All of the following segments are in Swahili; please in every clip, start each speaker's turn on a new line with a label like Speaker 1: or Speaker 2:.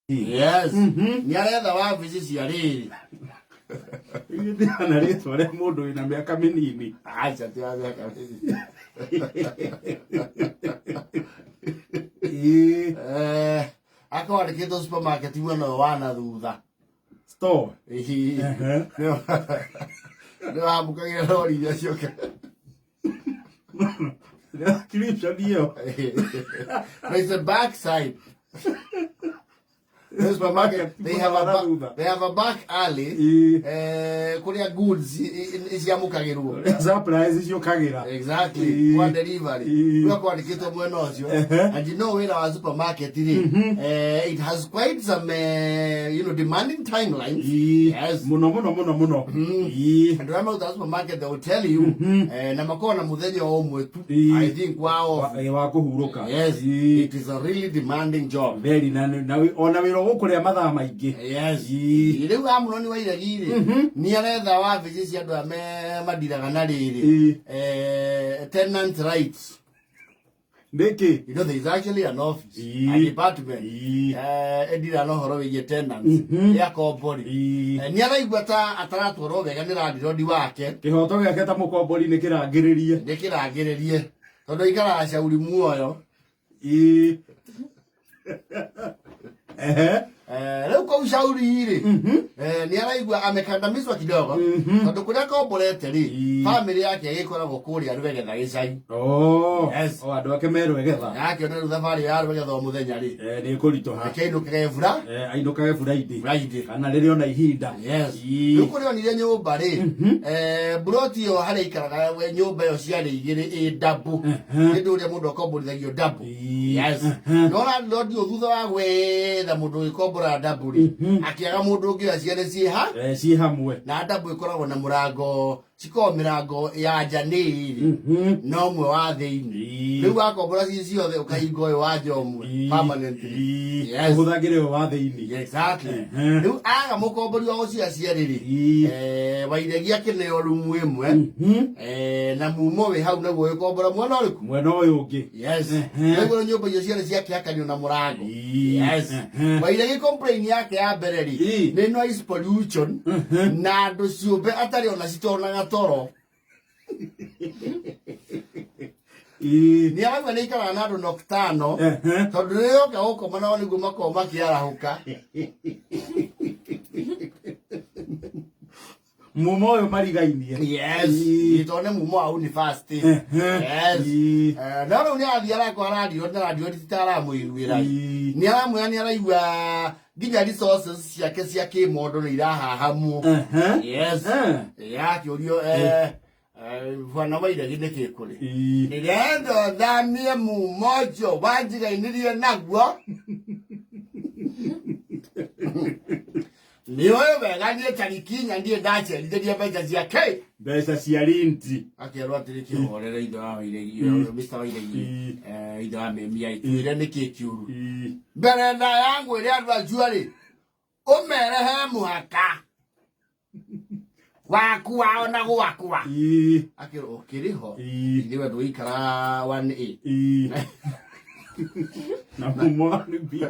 Speaker 1: Yes. Ni aretha wabici cia riri.
Speaker 2: Ndi analetwa le mundu ina miaka minini.
Speaker 1: Acha tu ya miaka minini. Akaandikitwo supermarket mwena wana thutha.
Speaker 2: Store.
Speaker 1: Ndio amukagira lori ya shoka.
Speaker 2: Clips adio.
Speaker 1: There's a backside. This supermarket, they have a back alley. Kuria goods is yamukagirwo.
Speaker 2: Surprise is yokagira.
Speaker 1: Exactly. For delivery. We are going to get to Buenos. And you know, in our supermarket, it has quite some, demanding timelines. Yes.
Speaker 2: Mono.
Speaker 1: And remember the supermarket, they will tell you, namakona mudenyo omwetu. I think wow. Yes. It is a really demanding job.
Speaker 2: Very now okuria mathaa maingi.
Speaker 1: Yes. Riu Amnon Wairegi ni aretha wabici cia andu ame madiraga na riri. Tenant rights.
Speaker 2: Ndiki.
Speaker 1: You know, there is actually an office, a department. Edira no horo wigie tenants. Ya kombori. Ni araigua ta ataratwaro wega ni landlord wake.
Speaker 2: Kihoto giake ta mukombori ni kirangiririe.
Speaker 1: Ni kirangiririe. Tondu ikara shauri muoyo. Leo kwa ushauri ile ni araigua amekandamizwa kidogo tondu kuria komborete ri family yake ikoragwo kuria rwegetha gicai. Yes.
Speaker 2: Andu ake merwegetha
Speaker 1: yake ona thabari ya rwegetha muthenya ri
Speaker 2: ni kuritoha
Speaker 1: akeinukage bura
Speaker 2: ainukage Friday
Speaker 1: kana
Speaker 2: riri ona ihinda.
Speaker 1: Yes. Riu kuria onire nyumba ri broti yo hari ikaraga we nyumba yo ciari igiri double ndu ria mundu akomborithagio double. Yes. No landlord thutha wa gwetha mundu ikombora double akiaga mundu ungi aciare
Speaker 2: ci hamwe
Speaker 1: na double ikoragwo na murango ciko mirango ya janiri no mwe wa thiini riu akombora ciothe ukahingo yo wa jomwe permanently.
Speaker 2: Yes. Uthagire wa thiini.
Speaker 1: Exactly. Riu aga mukombori wa ucio aciariri Wairegi akineo rumu imwe na mumo we hau naguo ikombora mwena uriku
Speaker 2: mwena uyu ungi.
Speaker 1: Yes. Niguo nyumba icio ciare ciakiakanio na murango. Yes. Wairegi complain yake ya bereri ni noise pollution na andu ciumbe atari ona citonaga toro. Ni aragwa ni ikara na andu noctano tondu riyo ka ukoma nao niguo makoma kiarahuka.
Speaker 2: Mumo uyu mrigainie.
Speaker 1: Yes. Itone mumo au ni fast. Yes. Na ni athiara kwa radio na radio titara muiguira. Ni aramwe ni araigua ginya resources ciake cia kimondo ni irahahamu. Yes. Ya kiorio bwana Wairegi ni kikuri. Nirendo thamie mumojo wanjigainirie naguo. Ni oyo wega ni tarikinya ndiye ndache ndiye mbeca ciake.
Speaker 2: Mbeca cia rinti.
Speaker 1: Akerwa atiriki horera indo wa Wairegi Mr. Wairegi indo wa memia itwire ni kikiuru. Berenda yangu ile andu ajuari umerehe muhaka waku waona gwakwa. Akerwa ukiriho ndiwe ndwikara 1A
Speaker 2: na mumo ni bi.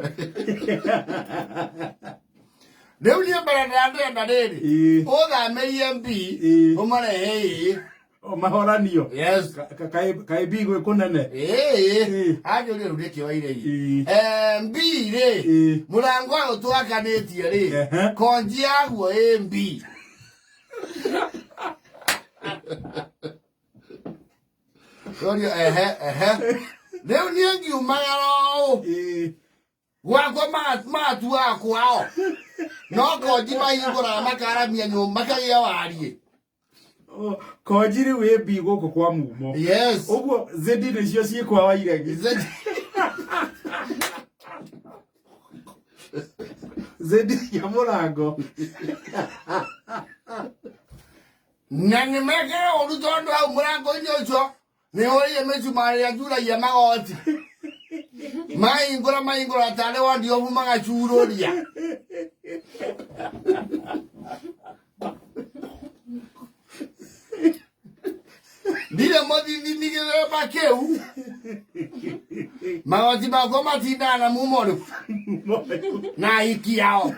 Speaker 1: Leo ni baranda na riri. Oga MB umare hey.
Speaker 2: O mahoranio.
Speaker 1: Yes.
Speaker 2: Kai bigwe kunene.
Speaker 1: Aje uri rureke Wairegi. MB ri. Murango ayo twakanetie ri. Konji yaguo MB. Korio Leo ni ngi umagaro. Wako matu wako ao. No konji mahingura makaramia nyumba kagia warie.
Speaker 2: Konjiri we bi goko kwa mumo.
Speaker 1: Yes.
Speaker 2: Uguo zedi ni cio cie kwa Wairegi. Zedi ya murango.
Speaker 1: Nani mekere orutondo au murango nyocho. Ni oye mechumari ya jura ya magoti. Mahingura tale wandi ofu mga churoria. Dile modi nigere bakeu. Magoti makwa matindana mumoru. Na hiki yao.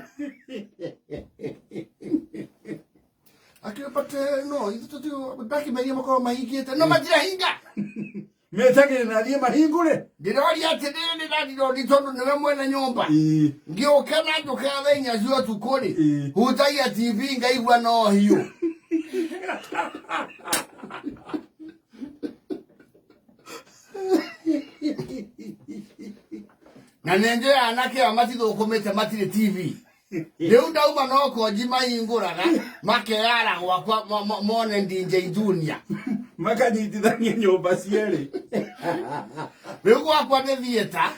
Speaker 1: Akira pate no, itu tu baki meria makoro mahikite. No matira hinga.
Speaker 2: Metake na ria mahingure.
Speaker 1: Ndirori atene na ndiro tondu niwe mwena nyumba. Ngioka nduka nya cio tukuri. Hutaia TV ngaigua no hiyo. Na nenge anake amatitho kumete matire TV. Leo ndauma no koji mahinguraga makeyara gwakwa mone ndinje dunia.
Speaker 2: Makanyitithania nyumba ciere.
Speaker 1: Leo gwakwa ne thieta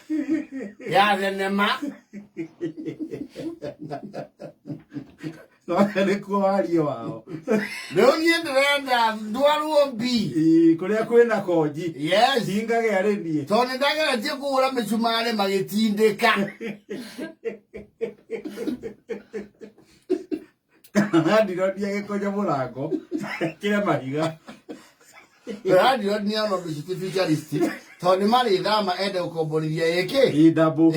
Speaker 1: ya thenema.
Speaker 2: No ene kuario wao.
Speaker 1: Leo ni ndenda ndwaruo mbi.
Speaker 2: Kuria kwina koji.
Speaker 1: Yes.
Speaker 2: Hingage arendie.
Speaker 1: Tone ndaga tie kugura micumare magitindika.
Speaker 2: Ndiro ndiage koja murango. Kira mahiga.
Speaker 1: Radio ni ano specialist. Tone mari thama ende ukomborithia yeke.
Speaker 2: Idabo.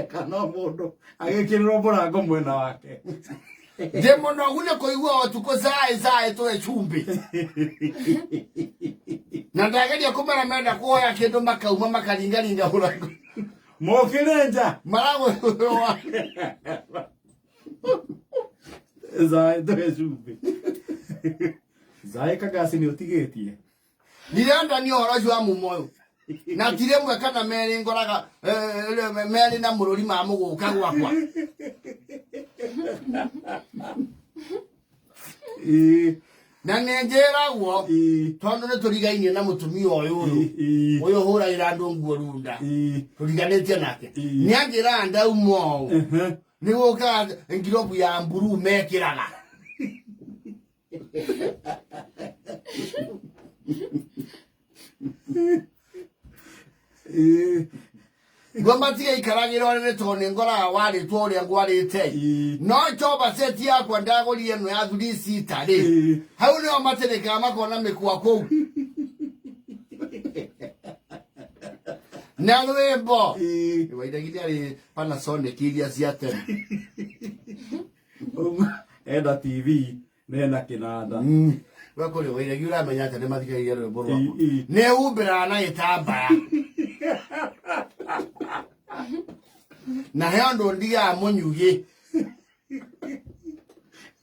Speaker 2: Kana mundu agikirwo murango mwena wake.
Speaker 1: Demo no hule koigua otuko sae to chumbi. Na ndagalia kumara menda kuoya kindu makauma makaringaringa murango.
Speaker 2: Mokirenja.
Speaker 1: Marago.
Speaker 2: Zae to chumbi. Zae kagasi ni utigetie.
Speaker 1: Niranda ni horo jwa mumoyo. Na tire mwe kana meri ngoraga meri na mururi ma muguka gwakwa. Na nenjera wo tondu ne turigainie na mutumia uyu hura irandu nguo runda turiganetie nake ni anjira nda umo ni woka ngirobu ya mburu mekiraga Gwamatiga ikaragira ore tone ngora wari tore ngwarite no choba seti yakwa ndagori eno ya thuri sita ri hau ni amatereka makona mekwa kou na rwembo waidagiria ri Panasonic iria ciate
Speaker 2: enda TV nena kinanda
Speaker 1: wakore waidagiria uramenya ate ne mathigaire rwembo rwakwa ne umbira na itambaya na hendo ndia munyuge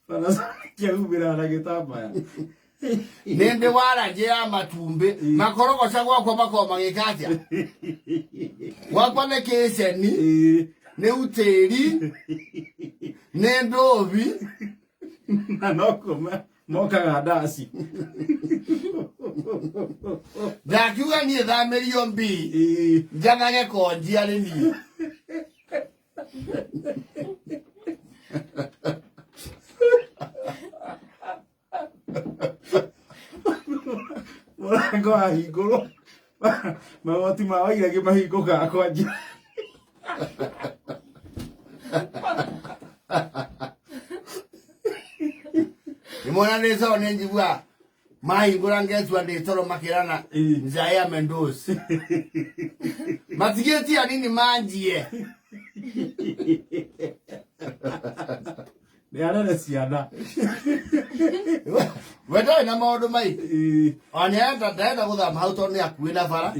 Speaker 2: Panasonic ubira na gitambaya
Speaker 1: nende wara je ya matumbe makorogo sagwa kwa makoma gikatia wakwa ne keseni ne uteri ne ndobi
Speaker 2: na nokoma moka gadasi
Speaker 1: dakiwa ni thamerio mbi njanage konjia ni ni
Speaker 2: murango ahingurwo magoti ma wairagi mahinguka kwanja
Speaker 1: nimona nesa onenjibwa mahingura ngezwa ndetoro makirana nzaya mendos matigeti ya nini manjie
Speaker 2: ni arene ciana
Speaker 1: wedo na maundu mai onenda ndaenda guthama hau tondu ni akuina bara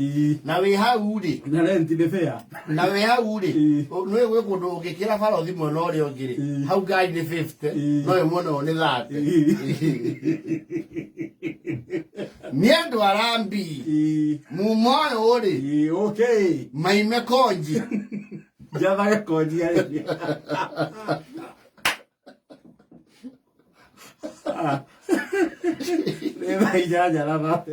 Speaker 1: na wi hau ri
Speaker 2: na renti ni fair
Speaker 1: na wi hau ri no gwe kundu ungikira bara thimo no ri ongiri hau guide ni 50 no muno ni 30 niendo arambi mumoyo uri
Speaker 2: okay
Speaker 1: maime konji
Speaker 2: java konji ali le vai ya la va